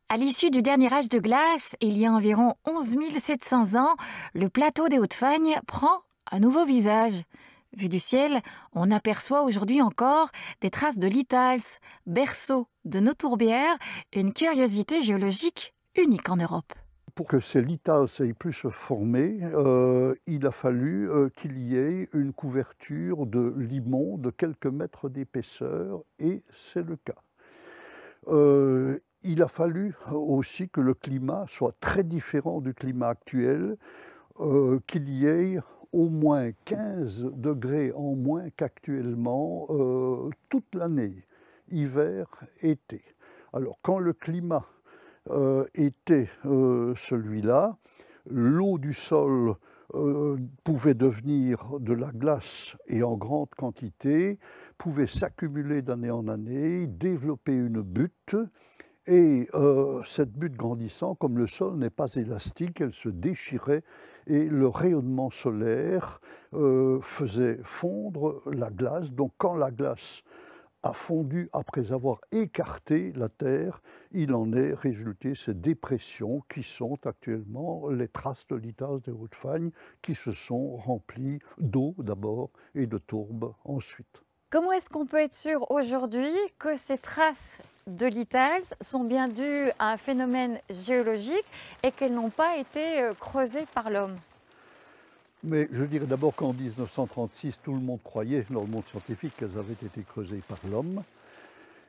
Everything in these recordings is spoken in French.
À l'issue du dernier âge de glace, il y a environ 11 700 ans, le plateau des Hautes-Fagnes prend un nouveau visage. Vu du ciel, on aperçoit aujourd'hui encore des traces de litals, berceau de nos tourbières, une curiosité géologique unique en Europe. Pour que ces litals aient pu se former, il a fallu qu'il y ait une couverture de limon de quelques mètres d'épaisseur, et c'est le cas. Il a fallu aussi que le climat soit très différent du climat actuel, qu'il y ait au moins 15 degrés en moins qu'actuellement toute l'année, hiver, été. Alors quand le climat était celui-là, l'eau du sol pouvait devenir de la glace et en grande quantité, pouvait s'accumuler d'année en année, développer une butte, et cette butte grandissant, comme le sol n'est pas élastique, elle se déchirait et le rayonnement solaire faisait fondre la glace. Donc quand la glace a fondu après avoir écarté la Terre, il en est résulté ces dépressions qui sont actuellement les traces de litals des Hautes-Fagnes qui se sont remplies d'eau d'abord et de tourbe ensuite. Comment est-ce qu'on peut être sûr aujourd'hui que ces traces de litals sont bien dues à un phénomène géologique et qu'elles n'ont pas été creusées par l'homme? Mais je dirais d'abord qu'en 1936, tout le monde croyait, dans le monde scientifique, qu'elles avaient été creusées par l'homme.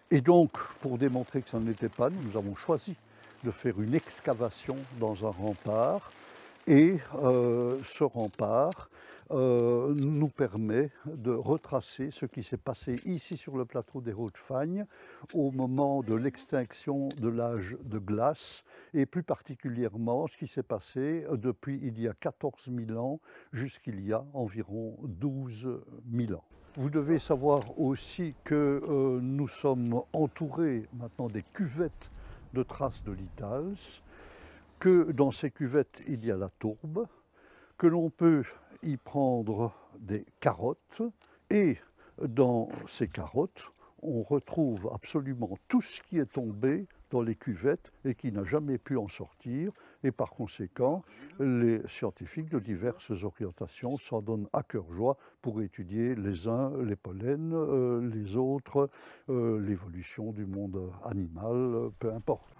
Et donc, pour démontrer que ça ne l'était pas, nous avons choisi de faire une excavation dans un rempart. Et ce rempart nous permet de retracer ce qui s'est passé ici sur le plateau des Hautes-Fagnes au moment de l'extinction de l'âge de glace, et plus particulièrement ce qui s'est passé depuis il y a 14 000 ans jusqu'il y a environ 12 000 ans. Vous devez savoir aussi que nous sommes entourés maintenant des cuvettes de traces de litals, que dans ces cuvettes il y a la tourbe, que l'on peut y prendre des carottes, et dans ces carottes on retrouve absolument tout ce qui est tombé dans les cuvettes et qui n'a jamais pu en sortir, et par conséquent les scientifiques de diverses orientations s'en donnent à cœur joie pour étudier les uns les pollens, les autres l'évolution du monde animal, peu importe.